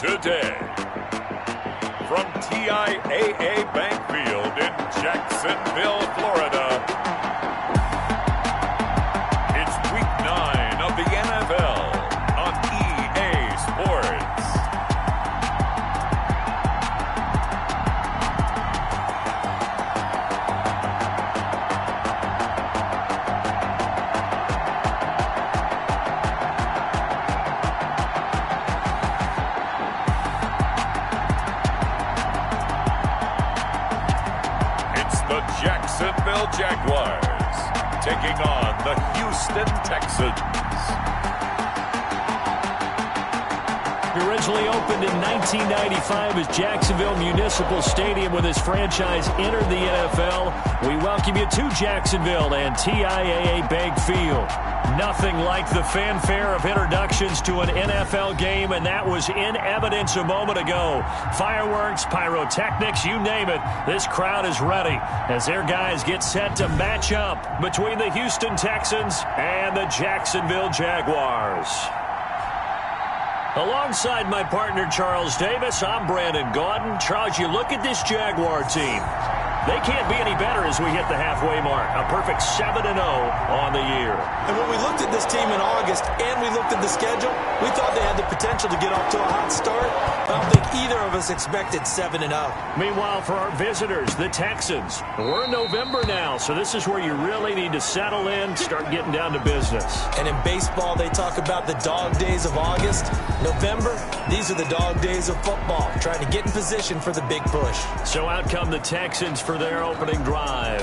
today. From TIAA Bank Field in Jacksonville, Florida, it's Week 9 of the NFL on EA Sports. Jacksonville Jaguars taking on the Houston Texans. Originally opened in 1995 as Jacksonville Municipal Stadium when this franchise entered the NFL. We welcome you to Jacksonville and TIAA Bank Field. Nothing like the fanfare of introductions to an NFL game, and that was in evidence a moment ago. Fireworks, pyrotechnics, you name it. This crowd is ready as their guys get set to match up between the Houston Texans and the Jacksonville Jaguars. Alongside my partner, Charles Davis, I'm Brandon Gaudin. Charles, you look at this Jaguar team. They can't be any better as we hit the halfway mark. A perfect 7-0 on the year. And when we looked at this team in August and we looked at the schedule, we thought they had the potential to get off to a hot start. I don't think either of us expected 7-0. Meanwhile, for our visitors, the Texans, we're in November now, so this is where you really need to settle in, start getting down to business. And in baseball, they talk about the dog days of August. November, these are the dog days of football, trying to get in position for the big push. So out come the Texans for their opening drive.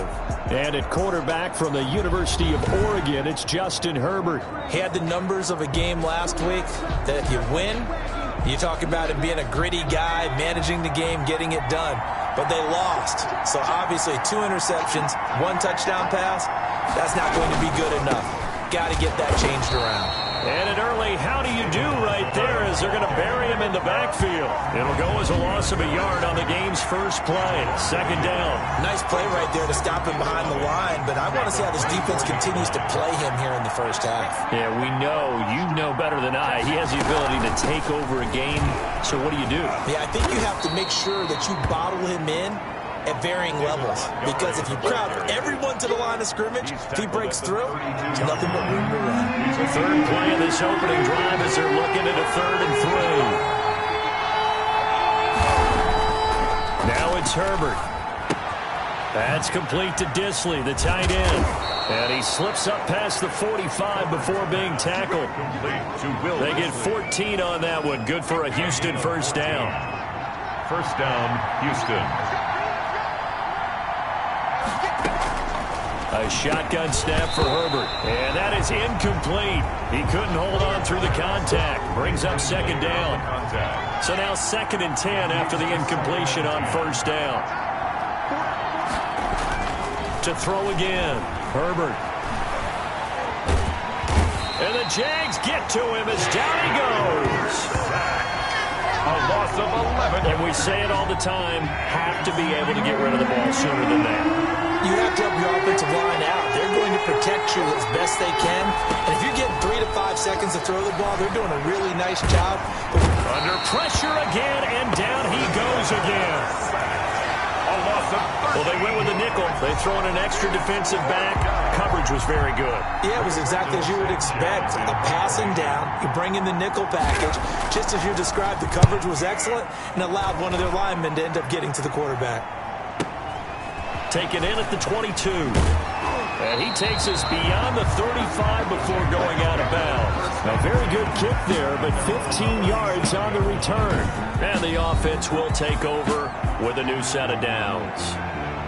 And at quarterback from the University of Oregon, it's Justin Herbert. He had the numbers of a game last week that if you win, you talk about him being a gritty guy, managing the game, getting it done. But they lost. So obviously 2 interceptions, 1 touchdown pass, that's not going to be good enough. Got to get that changed around. And an early how do you do right there as they're going to bury him in the backfield. It'll go as a loss of a yard on the game's first play. Second down. Nice play right there to stop him behind the line, but I want to see how this defense continues to play him here in the first half. Yeah, we know, you know better than I, he has the ability to take over a game. So what do you do? Yeah, I think you have to make sure that you bottle him in at varying levels, because if you crowd everyone to the line of scrimmage, if he breaks through, there's nothing but room to run. Third play of this opening drive as they're looking at a 3rd and 3. Now it's Herbert. That's complete to Disley, the tight end. And he slips up past the 45 before being tackled. They get 14 on that one. Good for a Houston first down. First down, Houston. A shotgun snap for Herbert. And that is incomplete. He couldn't hold on through the contact. Brings up second down. So now 2nd and 10 after the incompletion on first down. To throw again. Herbert. And the Jags get to him as down he goes. A loss of 11. And we say it all the time, have to be able to get rid of the ball sooner than that. You have to help your offensive line out. They're going to protect you as best they can. And if you get 3 to 5 seconds to throw the ball, they're doing a really nice job. Under pressure again, and down he goes again. Well, they went with the nickel. They throw in an extra defensive back. Coverage was very good. Yeah, it was exactly as you would expect. A passing down, you bring in the nickel package. Just as you described, the coverage was excellent and allowed one of their linemen to end up getting to the quarterback. Taken in at the 22. And he takes us beyond the 35 before going out of bounds. A very good kick there, but 15 yards on the return. And the offense will take over with a new set of downs.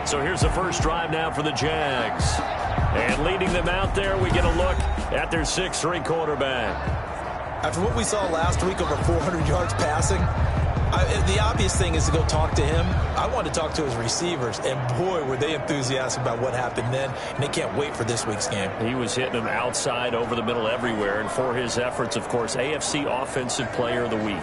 So here's the first drive now for the Jags. And leading them out there, we get a look at their 6'3" quarterback. After what we saw last week, over 400 yards passing, the obvious thing is to go talk to him. I want to talk to his receivers, and boy, were they enthusiastic about what happened then, and they can't wait for this week's game. He was hitting them outside, over the middle, everywhere, and for his efforts, of course, AFC Offensive Player of the Week.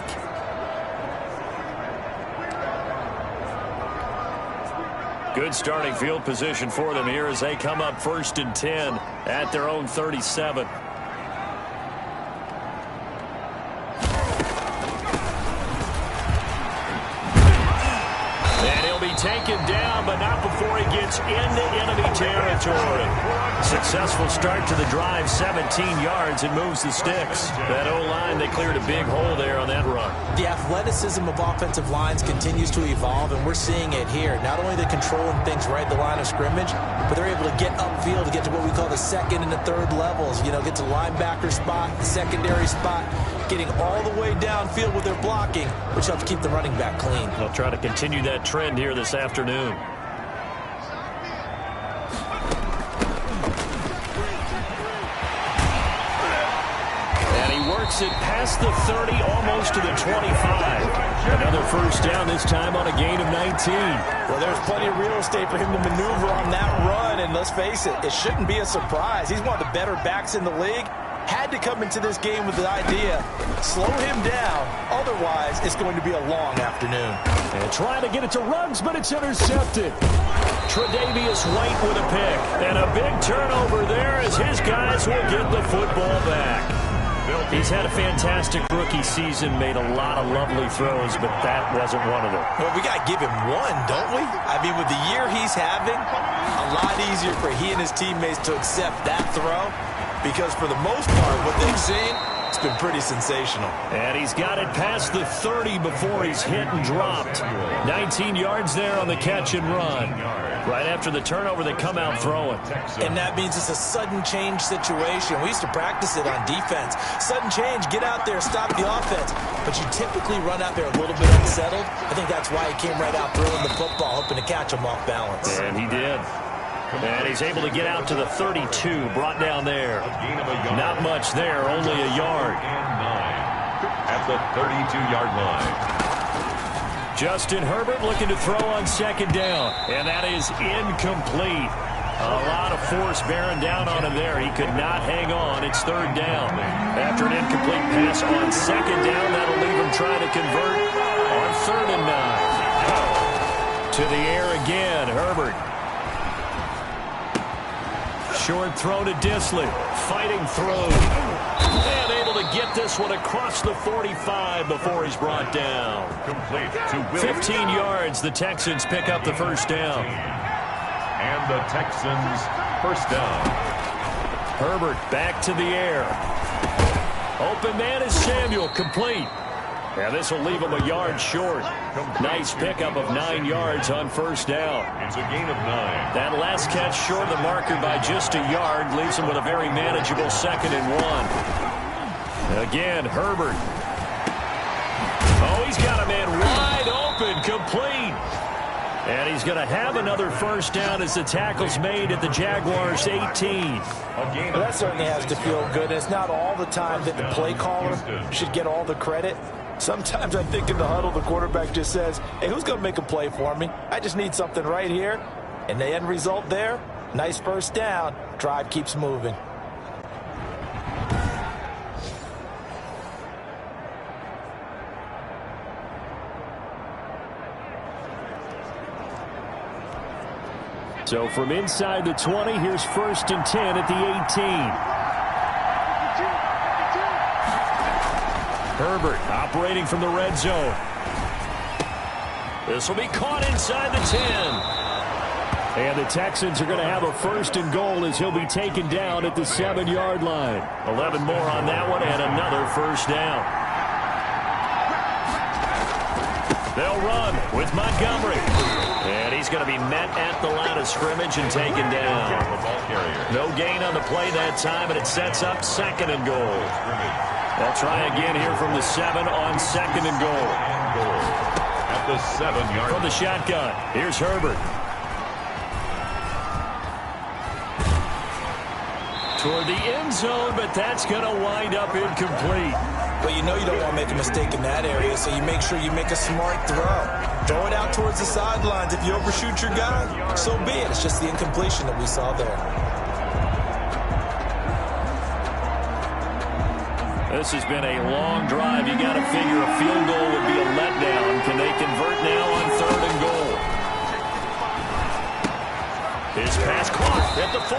Good starting field position for them here as they come up 1st and 10 at their own 37. He'll be taken down, but not before he gets into enemy territory. Successful start to the drive, 17 yards, and moves the sticks. That O-line, they cleared a big hole there on that run. The athleticism of offensive lines continues to evolve, and we're seeing it here. Not only are they controlling things right at the line of scrimmage, but they're able to get upfield to get to what we call the second and the third levels. You know, get to the linebacker spot, the secondary spot, getting all the way downfield with their blocking, which helps keep the running back clean. They'll try to continue that trend here this afternoon. And he works it past the 30, almost to the 25. Another first down, this time on a gain of 19. Well, there's plenty of real estate for him to maneuver on that run, and let's face it, it shouldn't be a surprise. He's one of the better backs in the league. Had to come into this game with the idea, slow him down, otherwise it's going to be a long afternoon. And trying to get it to Ruggs, but it's intercepted. Tre'Davious White with a pick, and a big turnover there as his guys will get the football back. He's had a fantastic rookie season, made a lot of lovely throws, but that wasn't one of them. Well, we got to give him one, don't we? I mean, with the year he's having, a lot easier for he and his teammates to accept that throw. Because for the most part, what they've seen, it's been pretty sensational. And he's got it past the 30 before he's hit and dropped. 19 yards there on the catch and run. Right after the turnover, they come out throwing. And that means it's a sudden change situation. We used to practice it on defense. Sudden change, get out there, stop the offense. But you typically run out there a little bit unsettled. I think that's why he came right out throwing the football, hoping to catch him off balance. And he did. And he's able to get out to the 32, brought down there. Not much there, only a yard. At the 32-yard line. Justin Herbert looking to throw on second down, and that is incomplete. A lot of force bearing down on him there. He could not hang on. It's third down. After an incomplete pass on second down, that'll leave him trying to convert on 3rd and 9. To the air again, Herbert. Short throw to Disley. Fighting through. And able to get this one across the 45 before he's brought down. Complete to Williams. 15 yards. The Texans pick up the first down. And the Texans first down. Herbert back to the air. Open man is Samuel. Complete. Yeah, this will leave him a yard short. Nice pickup of 9 yards on first down. It's a gain of 9. That last catch short of the marker by just a yard leaves him with a very manageable 2nd and 1. Again, Herbert. Oh, he's got a man wide open, complete. And he's going to have another first down as the tackle's made at the Jaguars' 18. Well, that certainly has to feel good. It's not all the time that the play caller should get all the credit. Sometimes I think in the huddle, the quarterback just says, hey, who's going to make a play for me? I just need something right here. And the end result there, nice first down. Drive keeps moving. So from inside the 20, here's 1st and 10 at the 18. Herbert operating from the red zone. This will be caught inside the 10. And the Texans are going to have a 1st and goal as he'll be taken down at the 7-yard line. 11 more on that one and another first down. They'll run with Montgomery. And he's going to be met at the line of scrimmage and taken down. No gain on the play that time, and it sets up 2nd and goal. They'll try again here from the 7 on 2nd and goal. At the 7-yard. From the shotgun, here's Herbert. Toward the end zone, but that's going to wind up incomplete. But you know you don't want to make a mistake in that area, so you make sure you make a smart throw. Throw it out towards the sidelines. If you overshoot your guy, so be it. It's just the incompletion that we saw there. This has been a long drive. You got to figure a field goal would be a letdown. Can they convert now on 3rd and goal? His pass caught at the 4.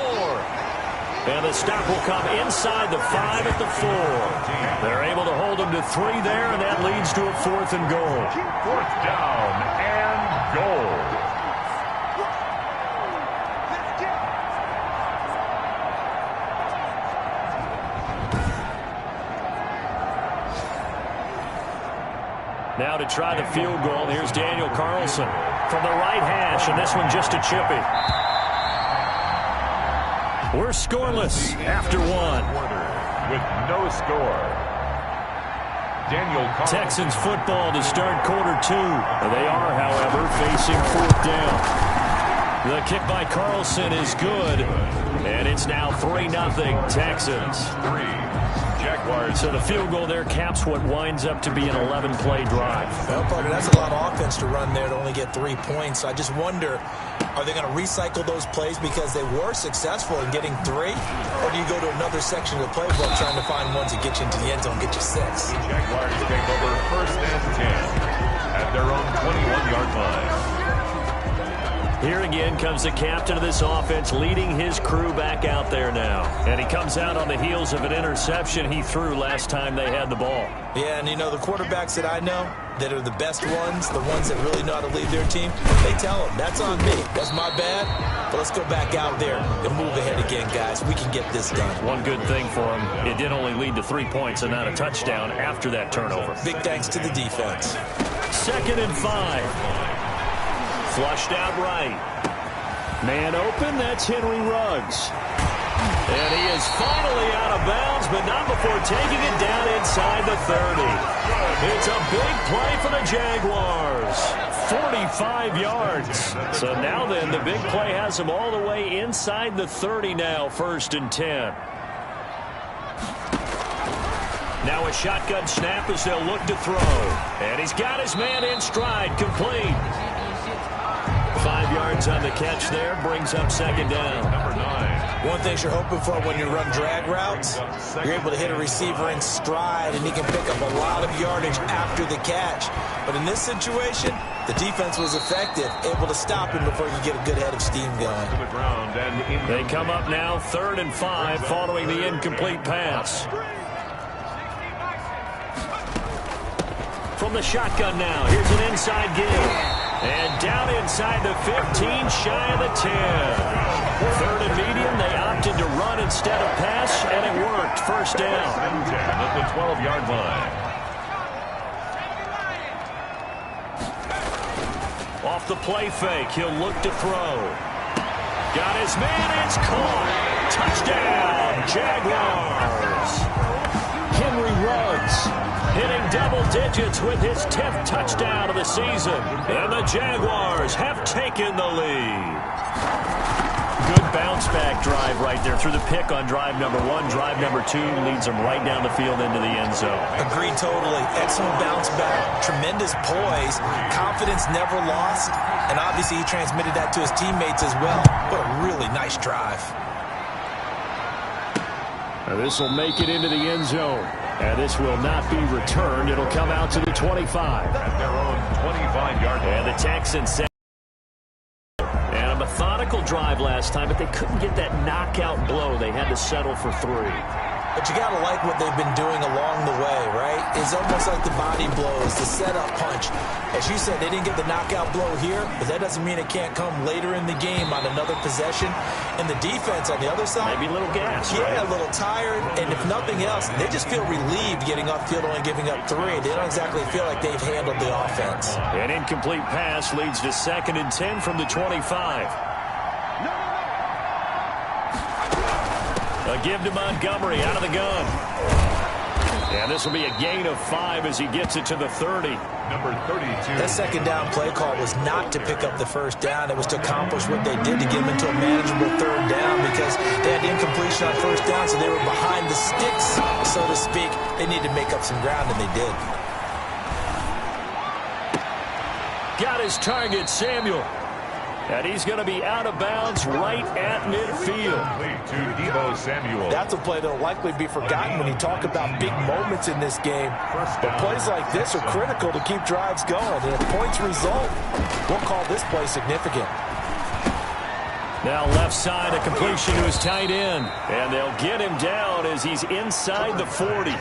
And the stop will come inside the 5 at the 4. They're able to hold him to 3 there, and that leads to a 4th and goal. 4th down and goal. try the field goal. Here's Daniel Carlson from the right hash, and this one just a chippy. We're scoreless after one. With no score. Daniel Carlson. Texans football to start quarter two. They are, however, facing fourth down. The kick by Carlson is good, and it's now 3-0 Texans. Jaguars. So the field goal there caps what winds up to be an 11-play drive. Well, Parker, that's a lot of offense to run there to only get 3 points. So I just wonder, are they going to recycle those plays because they were successful in getting 3? Or do you go to another section of the playbook trying to find ones that get you into the end zone, get you 6? The Jaguars take over 1st and 10 at their own 21-yard line. Here again comes the captain of this offense, leading his crew back out there now. And he comes out on the heels of an interception he threw last time they had the ball. Yeah, and you know, the quarterbacks that I know that are the best ones, the ones that really know how to lead their team, they tell them, that's on me. That's my bad. But let's go back out there and move ahead again, guys. We can get this done. One good thing for him, it did only lead to 3 points and not a touchdown after that turnover. Big thanks to the defense. 2nd and 5. Flushed out right. Man open, that's Henry Ruggs. And he is finally out of bounds, but not before taking it down inside the 30. It's a big play for the Jaguars. 45 yards. So now then, the big play has him all the way inside the 30 now, 1st and 10. Now a shotgun snap as they'll look to throw. And he's got his man in stride, complete. 5 yards on the catch there, brings up 2nd down. Number 9. One thing you're hoping for when you run drag routes, you're able to hit a receiver in stride, and he can pick up a lot of yardage after the catch. But in this situation, the defense was effective, able to stop him before you get a good head of steam going. To the ground and they come up now 3rd and 5 following the incomplete pass. From the shotgun now, here's an inside give. And down inside the 15, shy of the 10. 3rd and medium, they opted to run instead of pass, and it worked. 1st down. 10 at the 12-yard line. Off the play fake, he'll look to throw. Got his man, it's caught. Touchdown, Jaguars. Henry Ruggs hitting double digits with his 10th touchdown of the season. And the Jaguars have taken the lead. Good bounce-back drive right there through the pick on drive number 1. Drive number 2 leads them right down the field into the end zone. Agreed totally. Excellent bounce-back. Tremendous poise. Confidence never lost. And obviously he transmitted that to his teammates as well. What a really nice drive. This will make it into the end zone. And this will not be returned. It'll come out to the 25. At their own 25-yard line. And the Texans set. And a methodical drive last time, but they couldn't get that knockout blow. They had to settle for 3. But you got to like what they've been doing along the way, right? It's almost like the body blows, the setup punch. As you said, they didn't get the knockout blow here, but that doesn't mean it can't come later in the game on another possession. And the defense on the other side, maybe a little gas, yeah, right? A little tired. And if nothing else, they just feel relieved getting upfield, only giving up 3. They don't exactly feel like they've handled the offense. An incomplete pass leads to 2nd and 10 from the 25. A give to Montgomery out of the gun. And this will be a gain of 5 as he gets it to the 30. Number 32. That 2nd down play call was not to pick up the 1st down. It was to accomplish what they did to get them into a manageable 3rd down because they had incompletion on 1st down, so they were behind the sticks, so to speak. They needed to make up some ground, and they did. Got his target, Samuel. And he's going to be out of bounds right at midfield. To Deebo Samuel. That's a play that will likely be forgotten when you talk about big moments in this game. But plays like this are critical to keep drives going. And if points result, we'll call this play significant. Now left side, a completion to his tight end. And they'll get him down as he's inside the 40.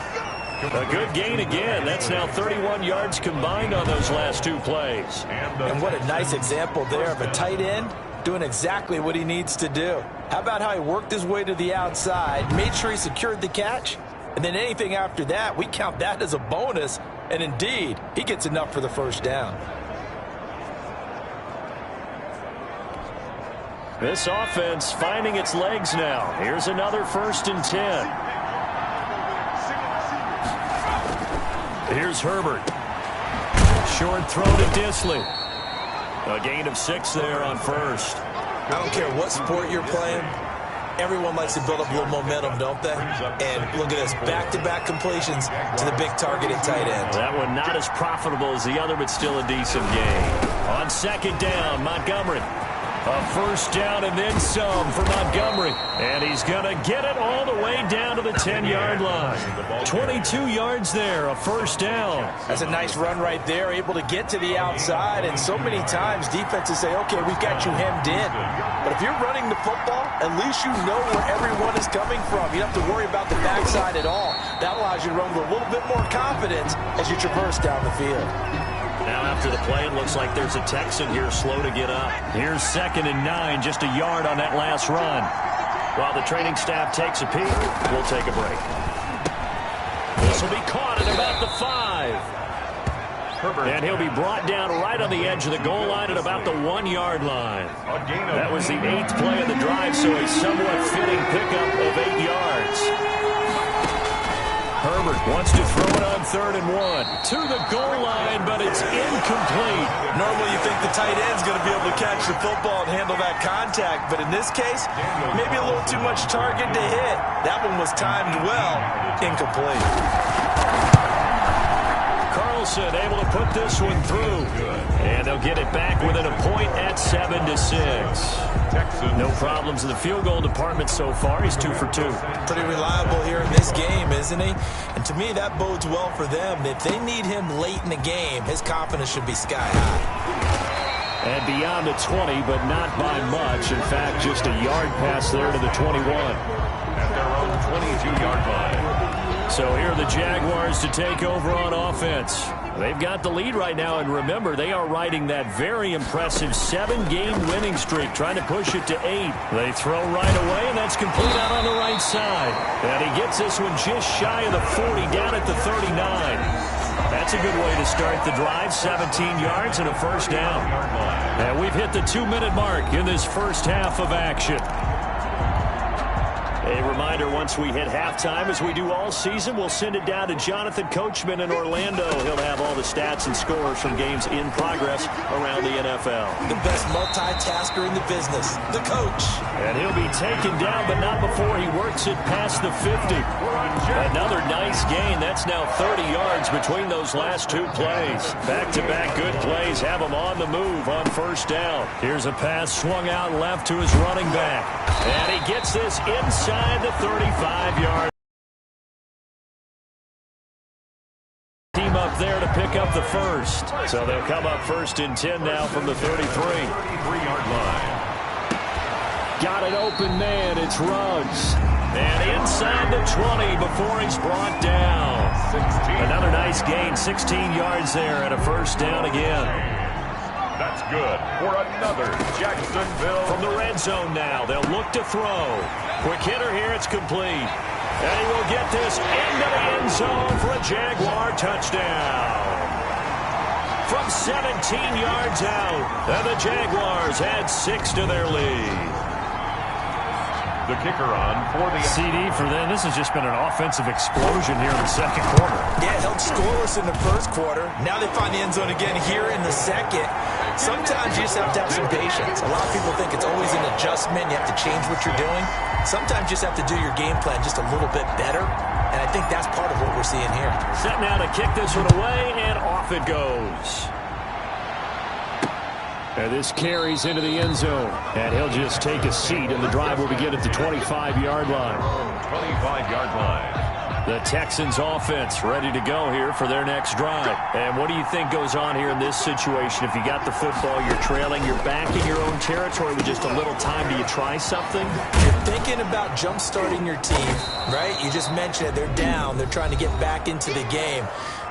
A good gain again. That's now 31 yards combined on those last 2 plays. And what a nice example there of a tight end doing exactly what he needs to do. How about how he worked his way to the outside, made sure he secured the catch, and then anything after that, we count that as a bonus And indeed, he gets enough for the first down. This offense finding its legs now. Here's another 1st and 10. Here's Herbert. Short throw to Disley. A gain of 6 there on 1st. I don't care what sport you're playing. Everyone likes to build up a little momentum, don't they? And look at this, back-to-back completions to the big target at tight end. That one not as profitable as the other, but still a decent gain. On 2nd down, Montgomery. A 1st down and then some for Montgomery. And he's going to get it all the way down to the 10-yard line. 22 yards there, a 1st down. That's a nice run right there, able to get to the outside. And so many times defenses say, okay, we've got you hemmed in. But if you're running the football, at least you know where everyone is coming from. You don't have to worry about the backside at all. That allows you to run with a little bit more confidence as you traverse down the field. Now after the play, it looks like there's a Texan here slow to get up. Here's 2nd and 9, just a yard on that last run. While the training staff takes a peek, we'll take a break. This will be caught at about the 5. And he'll be brought down right on the edge of the goal line at about the 1-yard line. That was the 8th play of the drive, so a somewhat fitting pickup of 8 yards. Herbert wants to throw it on 3rd and 1. To the goal line, but it's incomplete. Normally you think the tight end's going to be able to catch the football and handle that contact, but in this case, maybe a little too much target to hit. That one was timed well, incomplete. Carlson able to put this one through. And they'll get it back within a point at 7-6. No problems in the field goal department so far. He's 2 for 2. Pretty reliable here in this game, isn't he? And to me, that bodes well for them. If they need him late in the game, his confidence should be sky high. And beyond the 20, but not by much. In fact, just a yard pass there to the 21. At their own 22-yard line. So here are the Jaguars to take over on offense. They've got the lead right now, and remember, they are riding that very impressive 7-game winning streak, trying to push it to 8. They throw right away, and that's complete out on the right side. And he gets this one just shy of the 40, down at the 39. That's a good way to start the drive, 17 yards and a 1st down. And we've hit the 2-minute mark in this first half of action. A reminder, once we hit halftime, as we do all season, we'll send it down to Jonathan Coachman in Orlando. He'll have all the stats and scores from games in progress around the NFL. The best multitasker in the business, the coach. And he'll be taken down, but not before he works it past the 50. Another nice gain. That's now 30 yards between those last 2 plays. Back-to-back good plays have him on the move on 1st down. Here's a pass swung out left to his running back. And he gets this inside the 35-yard. Team up there to pick up the 1st. So they'll come up 1st and 10 now from the 33-yard line. Got an open man. It's Ruggs. And inside the 20 before he's brought down. 16. Another nice gain, 16 yards there and a 1st down again. That's good for another Jacksonville. From the red zone now, they'll look to throw. Quick hitter here, it's complete. And he will get this into the end zone for a Jaguar touchdown. From 17 yards out, and the Jaguars add 6 to their lead. The kicker on for the CD for them. This has just been an offensive explosion here in the 2nd quarter. Yeah, held scoreless in the 1st quarter. Now they find the end zone again here in the 2nd. Sometimes you just have to have some patience. A lot of people think it's always an adjustment. You have to change what you're doing. Sometimes you just have to do your game plan just a little bit better. And I think that's part of what we're seeing here. Set now to kick this one away, and off it goes. And this carries into the end zone. And he'll just take a seat, and the drive will begin at the 25-yard line. 25-yard line. The Texans offense ready to go here for their next drive. And what do you think goes on here in this situation? If you got the football, you're trailing, you're back in your own territory with just a little time. Do you try something? You're thinking about jump-starting your team, right? You just mentioned it. They're down. They're trying to get back into the game.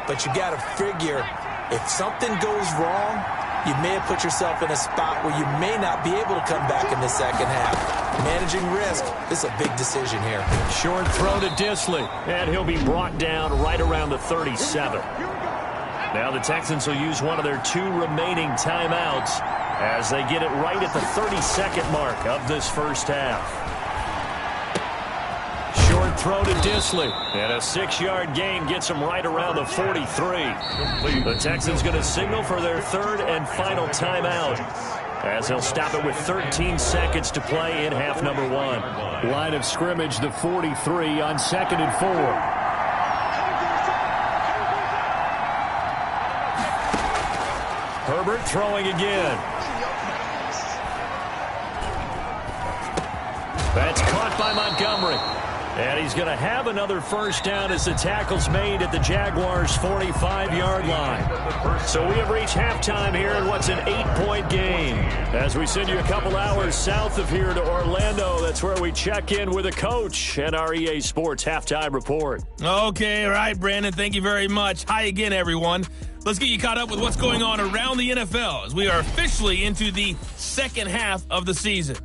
But you got to figure, if something goes wrong, you may have put yourself in a spot where you may not be able to come back in the 2nd half. Managing risk, this is a big decision here. Short throw to Disley, and he'll be brought down right around the 37. Now the Texans will use one of their 2 remaining timeouts as they get it right at the 30-second mark of this first half. Short throw to Disley, and a 6-yard gain gets him right around the 43. The Texans going to signal for their 3rd and final timeout, as they'll stop it with 13 seconds to play in half number 1. Line of scrimmage, the 43 on 2nd and 4. Herbert throwing again. That's caught by Montgomery. And he's going to have another first down as the tackle's made at the Jaguars' 45-yard line. So we have reached halftime here in what's an 8-point game. As we send you a couple hours south of here to Orlando, that's where we check in with a coach and our EA Sports Halftime Report. Okay, all right, Brandon, thank you very much. Hi again, everyone. Let's get you caught up with what's going on around the NFL as we are officially into the second half of the season.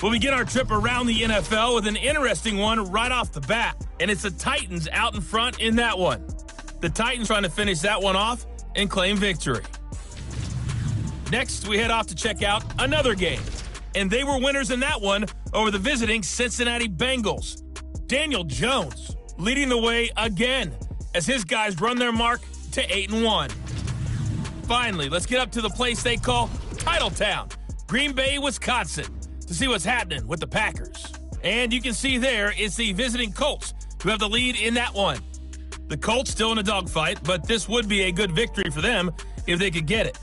We'll begin our trip around the NFL with an interesting one right off the bat, and it's the Titans out in front in that one. The Titans trying to finish that one off and claim victory. Next, we head off to check out another game, and they were winners in that one over the visiting Cincinnati Bengals. Daniel Jones leading the way again as his guys run their mark to 8-1. Finally, let's get up to the place they call Titletown, Green Bay, Wisconsin, to see what's happening with the Packers. And you can see there it's the visiting Colts who have the lead in that one. The Colts still in a dogfight, but this would be a good victory for them if they could get it.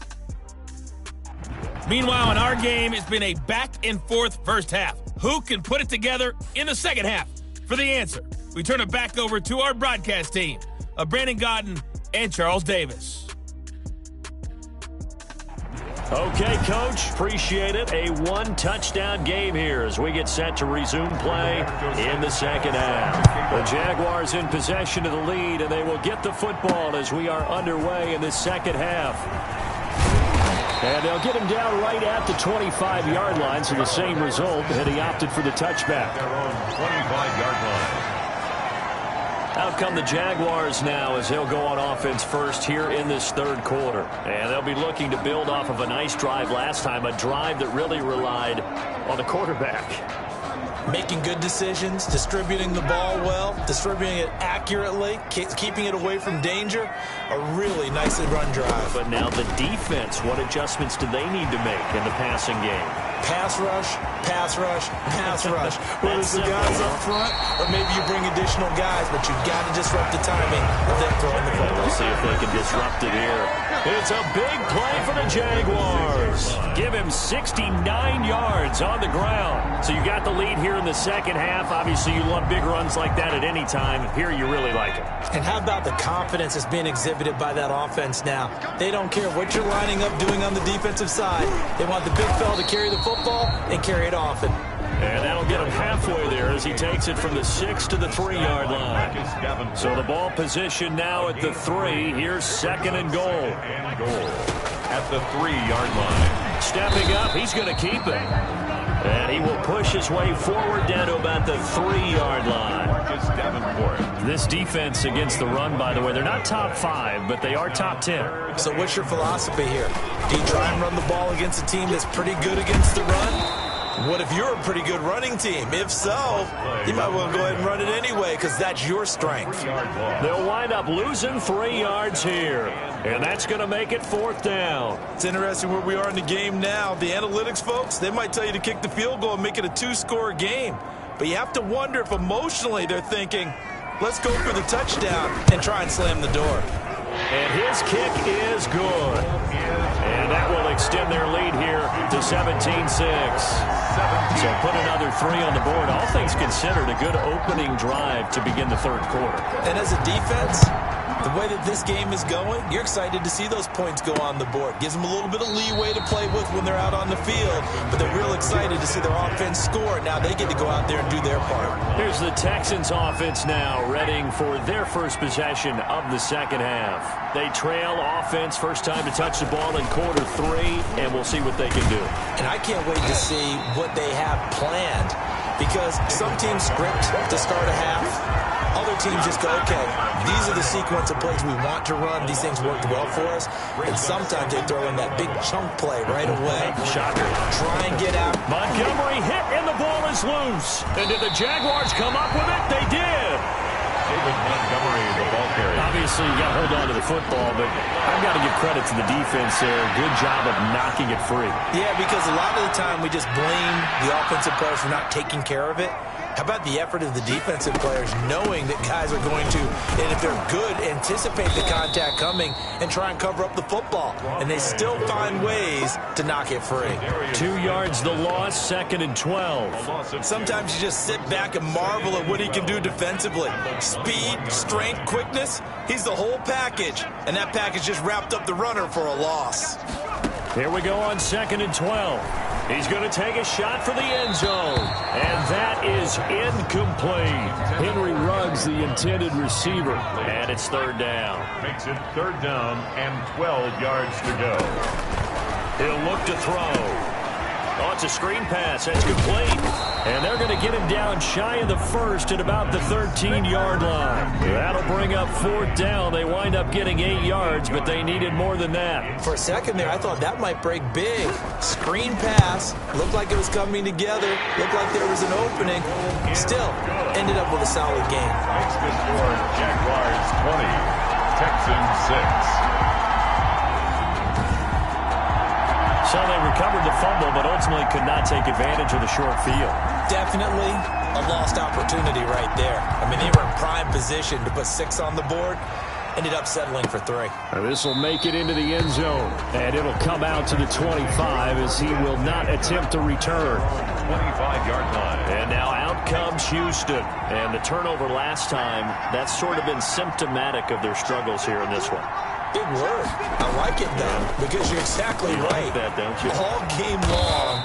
Meanwhile, in our game, it's been a back-and-forth first half. Who can put it together in the second half? For the answer, we turn it back over to our broadcast team of Brandon Godden and Charles Davis. Okay, Coach, appreciate it. A 1-touchdown game here as we get set to resume play in the second half. The Jaguars in possession of the lead, and they will get the football as we are underway in this second half. And they'll get him down right at the 25-yard line, so the same result, and he opted for the touchback. Their own 25-yard line. Out come the Jaguars now as they'll go on offense first here in this third quarter. And they'll be looking to build off of a nice drive last time, a drive that really relied on the quarterback. Making good decisions, distributing the ball well, distributing it accurately, keeping it away from danger. A really nicely run drive. But now the defense, what adjustments do they need to make in the passing game? Pass rush, pass rush, pass rush. Whether it's the guys up front or maybe you bring additional guys, but you've got to disrupt the timing of them throwing the football. We'll see if they can disrupt it here. It's a big play for the Jaguars. Give him 69 yards on the ground. So you got the lead here in the second half. Obviously, you love big runs like that at any time. Here, you really like it. And how about the confidence that's being exhibited by that offense now? They don't care what you're lining up doing on the defensive side. They want the big fella to carry the football and carry it often. And that'll get him halfway there as he takes it from the 6 to the 3-yard line. So the ball position now at the 3. Here's second and goal. At the 3-yard line. Stepping up, he's going to keep it. And he will push his way forward down to about the 3-yard line. This defense against the run, by the way, they're not top 5, but they are top 10. So what's your philosophy here? Do you try and run the ball against a team that's pretty good against the run? What if you're a pretty good running team? If so, you might well go ahead and run it anyway because that's your strength. They'll wind up losing 3 yards here, and that's going to make it 4th down. It's interesting where we are in the game now. The analytics folks, they might tell you to kick the field goal and make it a 2-score game. But you have to wonder if emotionally they're thinking, let's go for the touchdown and try and slam the door. And his kick is good. And that will extend their lead here to 17-6. So put another 3 on the board. All things considered, a good opening drive to begin the third quarter. And as a defense, the way that this game is going, you're excited to see those points go on the board. Gives them a little bit of leeway to play with when they're out on the field, but they're real excited to see their offense score. Now they get to go out there and do their part. Here's the Texans offense now, readying for their first possession of the second half. They trail offense, first time to touch the ball in quarter 3, and we'll see what they can do. And I can't wait to see what they have planned, because some teams script to start a half. other teams just go, okay, these are the sequence of plays we want to run. These things worked well for us. And sometimes they throw in that big chunk play right away. Shocker. Try and get out. Montgomery hit, and the ball is loose. And did the Jaguars come up with it? They did. David Montgomery, the ball carrier. Obviously, you got to hold on to the football, but I've got to give credit to the defense there. Good job of knocking it free. Yeah, because a lot of the time we just blame the offensive players for not taking care of it. How about the effort of the defensive players knowing that guys are going to, and if they're good, anticipate the contact coming and try and cover up the football. And they still find ways to knock it free. 2 yards the loss, 2nd and 12. Sometimes you just sit back and marvel at what he can do defensively. Speed, strength, quickness, he's the whole package. And that package just wrapped up the runner for a loss. Here we go on 2nd and 12. He's going to take a shot for the end zone. And that is incomplete. Henry Ruggs, the intended receiver. And it's 3rd down. Makes it 3rd down and 12 yards to go. He'll look to throw. Oh, it's a screen pass. That's complete. And they're going to get him down shy of the 1st at about the 13-yard line. That'll bring up 4th down. They wind up getting 8 yards, but they needed more than that. For a second there, I thought that might break big. Screen pass. Looked like it was coming together. Looked like there was an opening. Still, ended up with a solid game. Makes the score Jaguars 20, Texans 6. So they recovered the fumble, but ultimately could not take advantage of the short field. Definitely a lost opportunity right there. I mean, they were in prime position to put 6 on the board. Ended up settling for 3. This will make it into the end zone, and it'll come out to the 25 as he will not attempt to return. 25-yard line. And now out comes Houston. And the turnover last time, that's sort of been symptomatic of their struggles here in this one. Big word. I like it, though, because you're exactly right. Like that, don't you? All game long,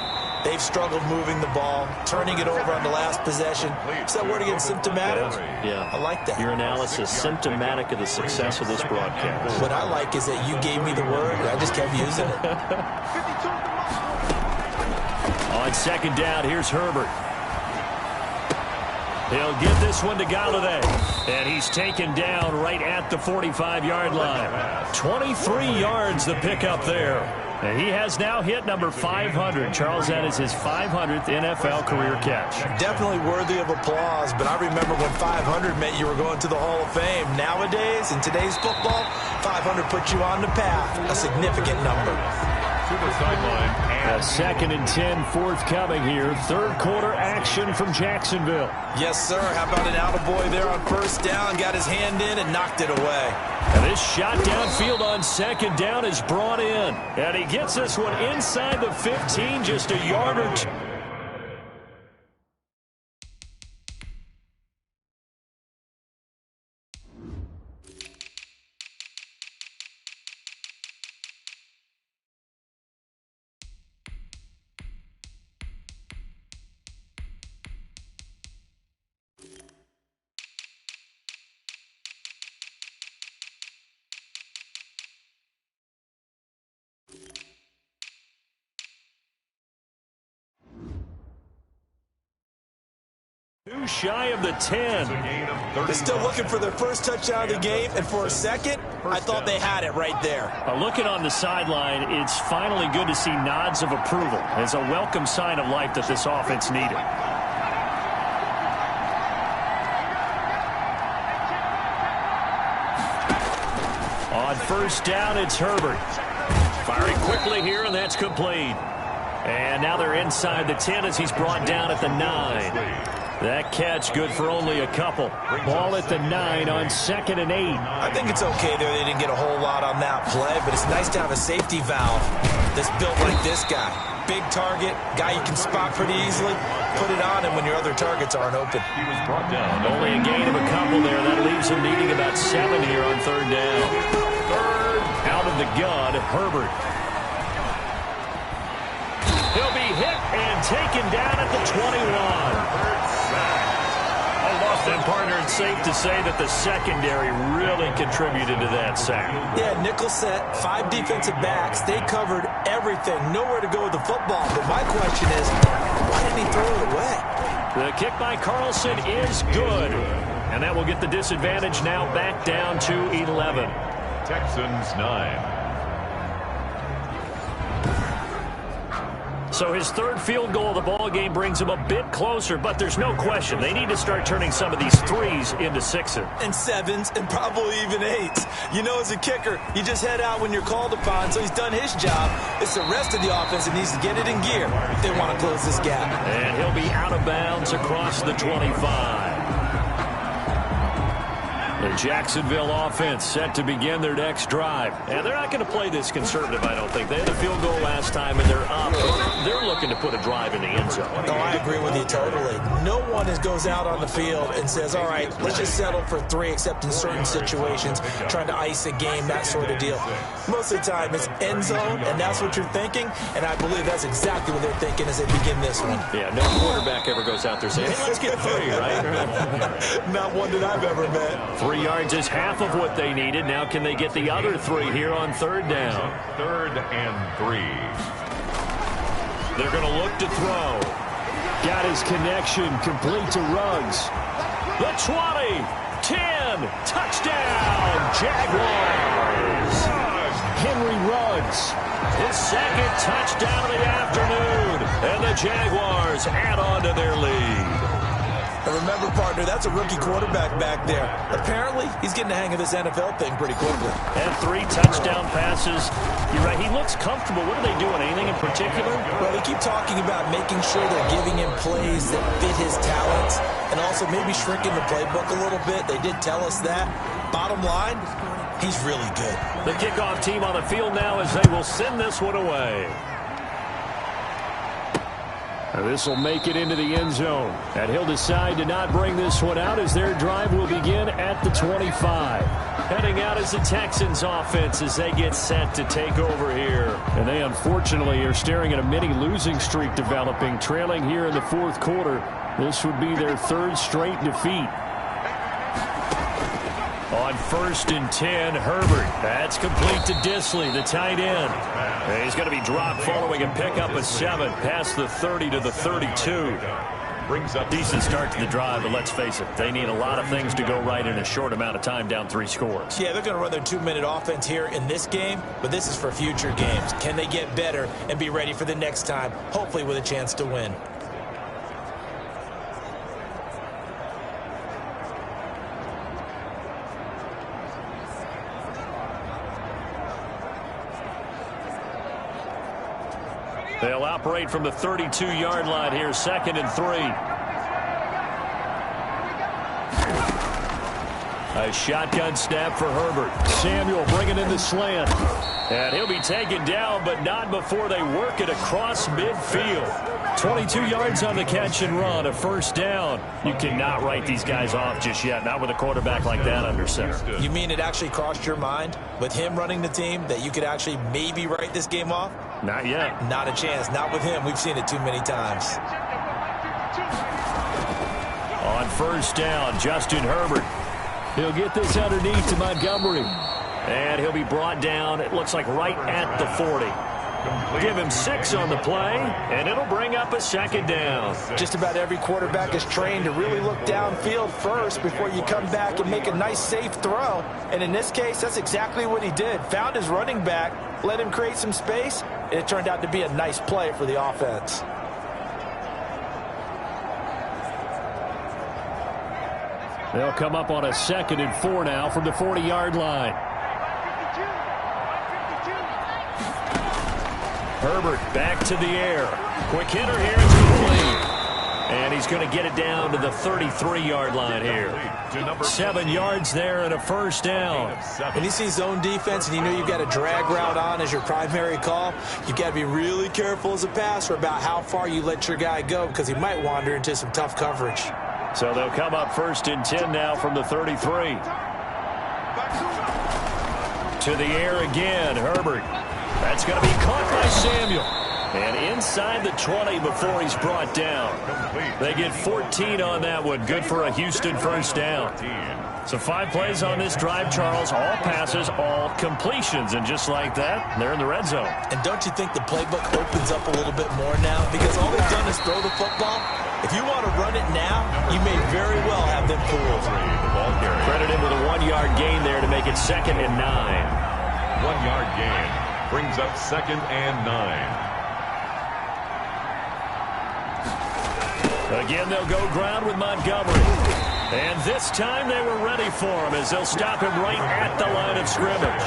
they've struggled moving the ball, turning it over on the last possession. Is that word again, symptomatic? Yeah. I like that. Your analysis, symptomatic of the success of this broadcast. What I like is that you gave me the word, and I just kept using it. On 2nd down, here's Herbert. He'll get this one to Galladay. And he's taken down right at the 45-yard line. 23 yards the pickup there. And he has now hit number 500. Charles, that is his 500th NFL career catch. Definitely worthy of applause, but I remember when 500 meant you were going to the Hall of Fame. Nowadays, in today's football, 500 puts you on the path, a significant number. To the sideline. A 2nd and 10 forthcoming here. 3rd quarter action from Jacksonville. Yes, sir. How about an attaboy there on 1st down? Got his hand in and knocked it away. And this shot downfield on 2nd down is brought in. And he gets this one inside the 15, just a yard or 2. Too shy of the 10. They're still looking for their first touchdown of the game, and for a second, I thought they had it right there. Looking on the sideline, it's finally good to see nods of approval. It's a welcome sign of life that this offense needed. On 1st down, it's Herbert. Firing quickly here, and that's complete. And now they're inside the 10 as he's brought down at the 9. That catch good for only a couple. Ball at the 9 on 2nd and 8. I think it's okay there. They didn't get a whole lot on that play, but it's nice to have a safety valve that's built like this guy. Big target, guy you can spot pretty easily. Put it on him when your other targets aren't open. He was brought down. Only a gain of a couple there. That leaves him needing about 7 here on 3rd down. 3rd out of the gun, Herbert. He'll be hit and taken down at the 21. And, partner, it's safe to say that the secondary really contributed to that sack. Yeah, nickel set, 5 defensive backs. They covered everything. Nowhere to go with the football. But my question is, why didn't he throw it away? The kick by Carlson is good. And that will get the disadvantage now back down to 11. Texans 9. So his third field goal of the ball game brings him a bit closer, but there's no question they need to start turning some of these threes into sixes. And sevens, and probably even eights. You know, as a kicker, you just head out when you're called upon, so he's done his job. It's the rest of the offense that needs to get it in gear if they want to close this gap. And he'll be out of bounds across the 25. The Jacksonville offense set to begin their next drive. And they're not going to play this conservative, I don't think. They had a field goal last time, and they're up. They're looking to put a drive in the end zone. No, I agree with you totally. No one goes out on the field and says, all right, let's just settle for 3, except in certain situations, trying to ice a game, that sort of deal. Most of the time, it's end zone, and that's what you're thinking, and I believe that's exactly what they're thinking as they begin this one. Yeah, no quarterback ever goes out there saying, hey, let's get 3, right? Not one that I've ever met. 3 yards is half of what they needed. Now can they get the other 3 here on third down? 3rd and 3. They're going to look to throw. Got his connection complete to Ruggs. The 20, 10, touchdown, Jaguars. Henry Ruggs, his second touchdown of the afternoon. And the Jaguars add on to their lead. And remember, partner, that's a rookie quarterback back there. Apparently, he's getting the hang of this NFL thing pretty quickly. And 3 touchdown passes. You're right, he looks comfortable. What are they doing? Anything in particular? Well, they keep talking about making sure they're giving him plays that fit his talents and also maybe shrinking the playbook a little bit. They did tell us that. Bottom line, he's really good. The kickoff team on the field now as they will send this one away. This will make it into the end zone. And he'll decide to not bring this one out as their drive will begin at the 25. Heading out is the Texans offense as they get set to take over here. And they unfortunately are staring at a mini losing streak developing, trailing here in the fourth quarter. This would be their 3rd straight defeat. On 1st and 10, Herbert. That's complete to Disley, the tight end. And he's going to be dropped following a pickup of 7 past the 30 to the 32. Decent start to the drive, but let's face it, they need a lot of things to go right in a short amount of time down 3 scores. Yeah, they're going to run their 2-minute offense here in this game, but this is for future games. Can they get better and be ready for the next time, hopefully with a chance to win? They'll operate from the 32-yard line here, 2nd and 3. A shotgun snap for Herbert. Samuel bringing in the slant. And he'll be taken down, but not before they work it across midfield. 22 yards on the catch and run, a 1st down. You cannot write these guys off just yet, not with a quarterback like that under center. You mean it actually crossed your mind with him running the team that you could actually maybe write this game off? Not yet. Not a chance. Not with him. We've seen it too many times. On 1st down, Justin Herbert. He'll get this underneath to Montgomery. And he'll be brought down, it looks like right at the 40. Give him 6 on the play, and it'll bring up a 2nd down. Just about every quarterback is trained to really look downfield first before you come back and make a nice, safe throw. And in this case, that's exactly what he did. Found his running back, let him create some space, and it turned out to be a nice play for the offense. They'll come up on a 2nd and 4 now from the 40-yard line. Herbert back to the air. Quick hitter here. It's complete. And he's going to get it down to the 33-yard line here. 7 yards there and a 1st down. When you see zone defense and you know you've got a drag route on as your primary call, you've got to be really careful as a passer about how far you let your guy go because he might wander into some tough coverage. So they'll come up 1st and 10 now from the 33. To the air again, Herbert. That's going to be caught by Samuel. And inside the 20 before he's brought down. They get 14 on that one. Good for a Houston first down. So 5 plays on this drive, Charles. All passes, all completions. And just like that, they're in the red zone. And don't you think the playbook opens up a little bit more now? Because all they've done is throw the football. If you want to run it now, you may very well have them fooled. Credited with a 1-yard gain there to make it 2nd and 9. 1-yard gain brings up 2nd and 9. Again, they'll go ground with Montgomery. And this time they were ready for him as they'll stop him right at the line of scrimmage.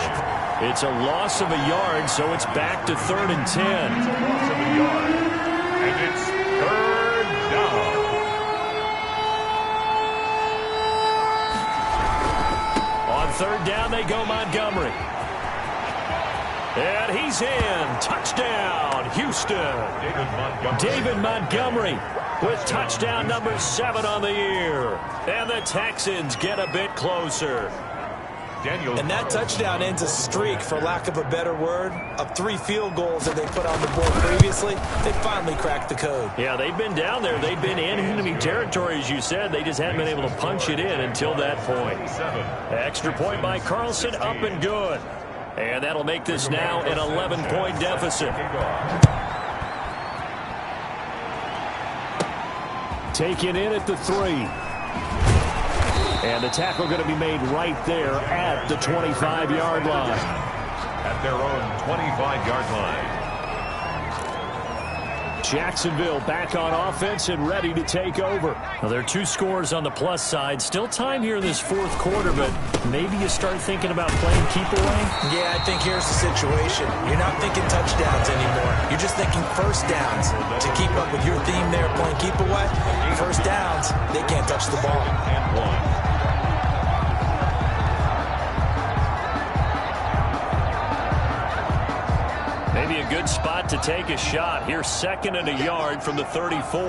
It's a loss of a yard, so it's back to 3rd and 10. It's a loss of a yard, and it's 3rd down. On 3rd down, they go Montgomery. And he's in. Touchdown, Houston. David Montgomery with touchdown number 7 on the year. And the Texans get a bit closer. And that touchdown ends a streak, for lack of a better word, of 3 field goals that they put on the board previously. They finally cracked the code. Yeah, they've been down there. They've been in enemy territory, as you said. They just hadn't been able to punch it in until that point. Extra point by Carlson, up and good. And that'll make this now an 11-point deficit. Taken in at the 3. And the tackle going to be made right there at the 25-yard line. At their own 25-yard line. Jacksonville back on offense and ready to take over. Well, there are 2 scores on the plus side. Still time here in this 4th quarter, but maybe you start thinking about playing keep away? Yeah, I think here's the situation. You're not thinking touchdowns anymore. You're just thinking first downs. To keep up with your theme there, playing keep away, first downs, they can't touch the ball. And 1. Maybe a good spot to take a shot. Here's 2nd and a yard from the 34.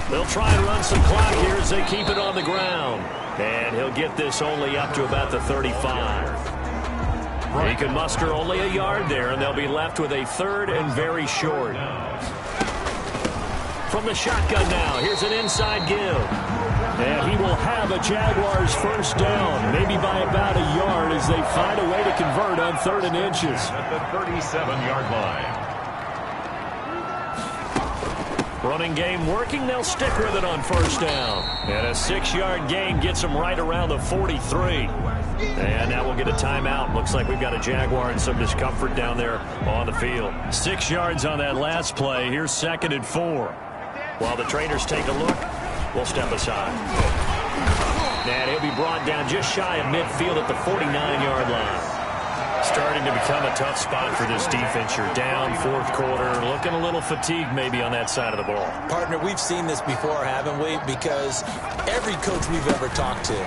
They'll try and run some clock here as they keep it on the ground. And he'll get this only up to about the 35. He can muster only a yard there, and they'll be left with a 3rd and very short. From the shotgun now, here's an inside give. And he will have a Jaguars first down, maybe by about a yard as they find a way to convert on 3rd and inches. At the 37-yard line. Running game working, they'll stick with it on first down. And a 6-yard gain gets them right around the 43. And now we'll get a timeout. Looks like we've got a Jaguar in some discomfort down there on the field. 6 yards on that last play. Here's 2nd and 4. While the trainers take a look, we'll step aside. And he'll be brought down just shy of midfield at the 49-yard line. Starting to become a tough spot for this defense. You're down 4th quarter, looking a little fatigued maybe on that side of the ball. Partner, we've seen this before, haven't we? Because every coach we've ever talked to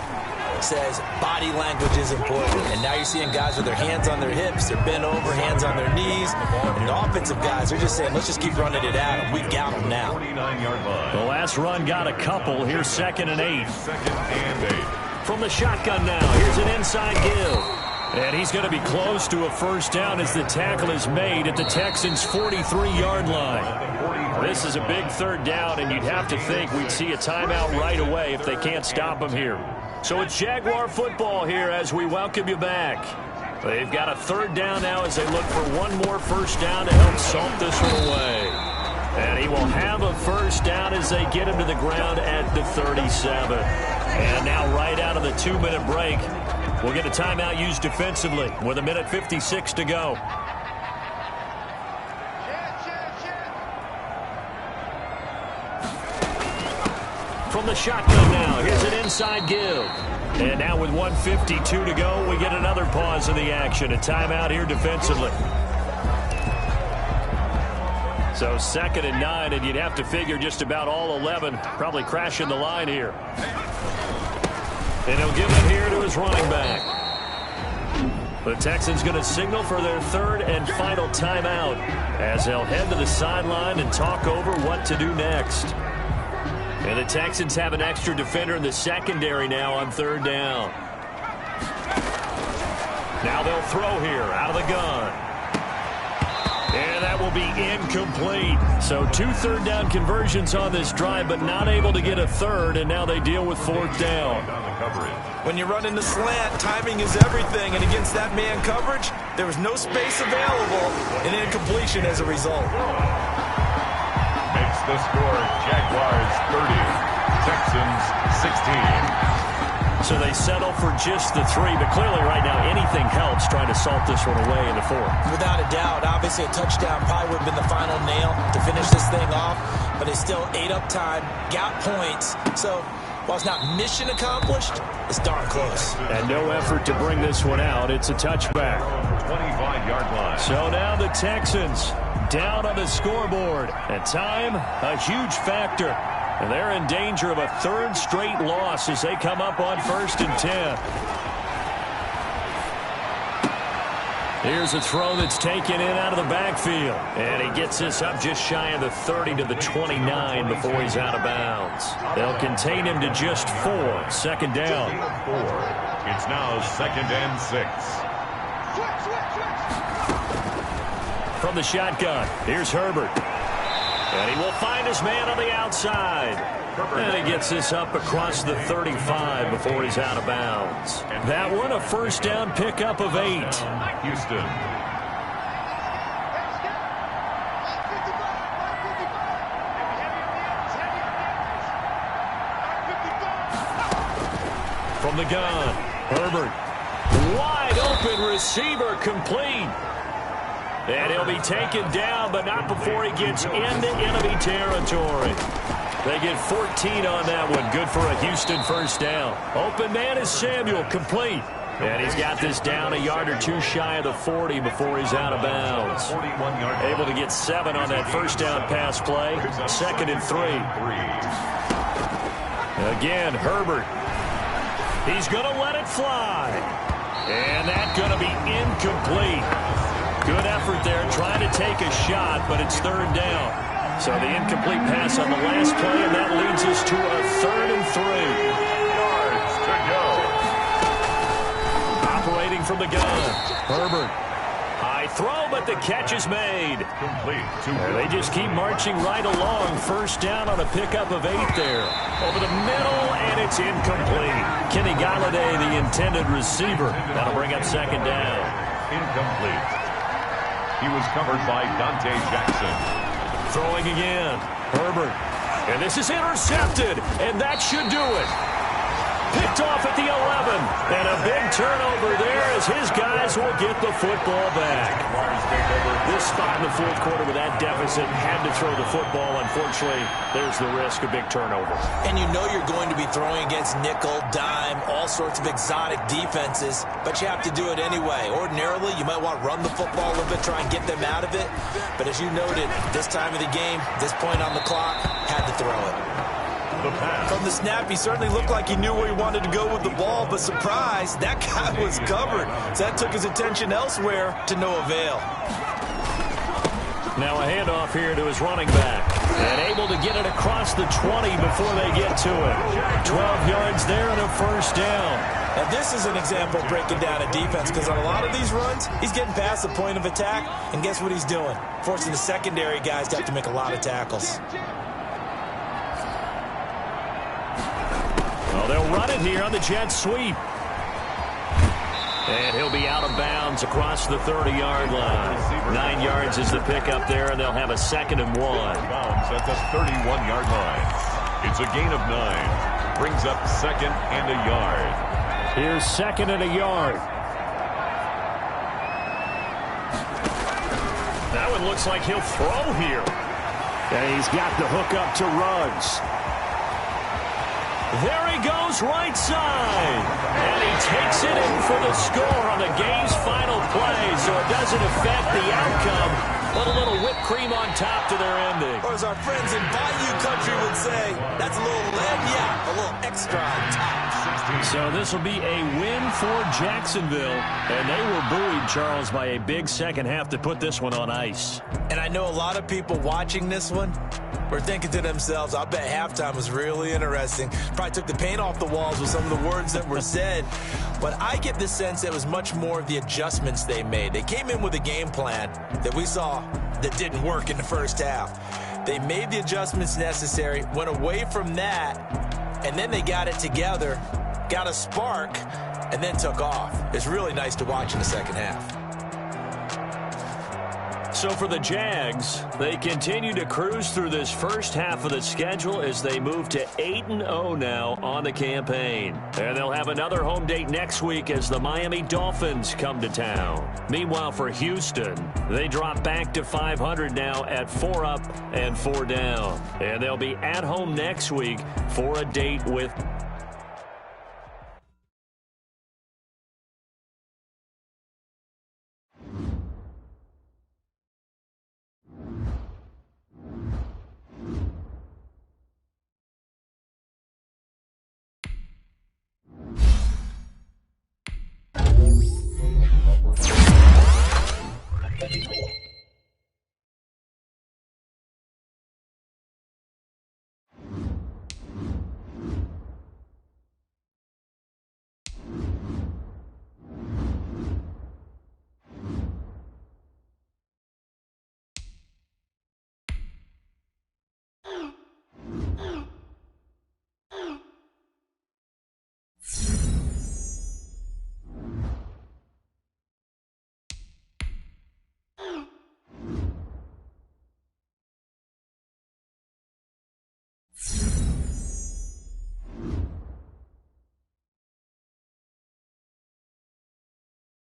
says body language is important. And now you're seeing guys with their hands on their hips, they're bent over, hands on their knees. And the offensive guys are just saying, let's just keep running it out, and we've got them now. 49-yard line. The last run got a couple. Here's 2nd and 8. 2nd and 8. From the shotgun now, here's an inside give. And he's going to be close to a first down as the tackle is made at the Texans' 43-yard line. This is a big 3rd down, and you'd have to think we'd see a timeout right away if they can't stop him here. So it's Jaguar football here as we welcome you back. They've got a 3rd down now as they look for one more first down to help salt this one away. And he will have a first down as they get him to the ground at the 37. And now right out of the 2-minute break, we'll get a timeout used defensively with 1:56 to go. From the shotgun now, here's an inside give. And now with 1:52 to go, we get another pause in the action. A timeout here defensively. So 2nd and 9, and you'd have to figure just about all 11 probably crashing the line here. And he'll give it here to his running back. The Texans going to signal for their 3rd and final timeout as they'll head to the sideline and talk over what to do next. And the Texans have an extra defender in the secondary now on 3rd down. Now they'll throw here out of the gun. And that will be incomplete. So 2 third-down conversions on this drive, but not able to get a third, and now they deal with 4th down. When you run into slant, timing is everything, and against that man coverage, there was no space available, and incompletion as a result. Makes the score Jaguars 30, Texans 16. So they settle for just the 3, but clearly right now anything helps trying to salt this one away in the 4th. Without a doubt, obviously a touchdown probably would have been the final nail to finish this thing off, but it still ate up time, got points. So while it's not mission accomplished, it's darn close. And no effort to bring this one out. It's a touchback. 25-yard line. So now the Texans down on the scoreboard. And time, a huge factor. And they're in danger of a 3rd straight loss as they come up on 1st and 10. Here's a throw that's taken in out of the backfield. And he gets this up just shy of the 30 to the 29 before he's out of bounds. They'll contain him to just 4. 2nd down. It's now 2nd and 6. From the shotgun, here's Herbert. And he will find his man on the outside. And he gets this up across the 35 before he's out of bounds. That one, a 1st down pickup of 8. Houston. From the gun, Herbert. Wide open receiver, complete. And he'll be taken down, but not before he gets into enemy territory. They get 14 on that one. Good for a Houston 1st down. Open man is Samuel, complete. And he's got this down a yard or 2 shy of the 40 before he's out of bounds. Able to get 7 on that 1st down pass play. 2nd and 3. Again, Herbert. He's going to let it fly. And that's going to be incomplete. Good effort there, trying to take a shot, but it's 3rd down. So the incomplete pass on the last play, and that leads us to a 3rd and 3. Yards to go. Operating from the gun, Herbert. High throw, but the catch is made. Complete. They just keep marching right along. 1st down on a pickup of 8 there. Over the middle, and it's incomplete. Kenny Galladay, the intended receiver. That'll bring up 2nd down. Incomplete. He was covered by Dante Jackson. Throwing again. Herbert. And this is intercepted. And that should do it. Picked off at the 11. And a big turnover there as his guys will get the football back. This spot in the 4th quarter with that deficit had to throw the football. Unfortunately, there's the risk of big turnover. And you know you're going to be throwing against nickel, dime, all sorts of exotic defenses, but you have to do it anyway. Ordinarily, you might want to run the football a little bit, try and get them out of it. But as you noted, this time of the game, this point on the clock, had to throw it. From the snap, he certainly looked like he knew where he wanted to go with the ball, but surprise, that guy was covered. So that took his attention elsewhere to no avail. Now a handoff here to his running back. And able to get it across the 20 before they get to it. 12 yards there and a 1st down. Now this is an example of breaking down a defense, because on a lot of these runs, he's getting past the point of attack, and guess what he's doing? Forcing the secondary guys to have to make a lot of tackles. Well, they'll run it here on the jet sweep. And he'll be out of bounds across the 30-yard line. 9 yards is the pickup there, and they'll have a 2nd and 1. Bounds at the 31-yard line. It's a gain of 9. Brings up 2nd and a yard. Here's 2nd and a yard. That one looks like he'll throw here. And he's got the hook up to Ruggs. There he goes, right side. And he takes it in for the score on the game's final play, so it doesn't affect the outcome. Put a little whipped cream on top to their ending. Or as our friends in Bayou Country would say, that's a little a little extra on top. So this will be a win for Jacksonville. And they were buoyed, Charles, by a big second half to put this one on ice. And I know a lot of people watching this one were thinking to themselves, I bet halftime was really interesting. Probably took the paint off the walls with some of the words that were said. But I get the sense it was much more of the adjustments they made. They came in with a game plan that we saw that didn't work in the first half. They made the adjustments necessary, went away from that, and then they got it together, got a spark, and then took off. It's really nice to watch in the second half. So for the Jags, they continue to cruise through this first half of the schedule as they move to 8-0 now on the campaign. And they'll have another home date next week as the Miami Dolphins come to town. Meanwhile, for Houston, they drop back to 500 now at 4 up and 4 down. And they'll be at home next week for a date with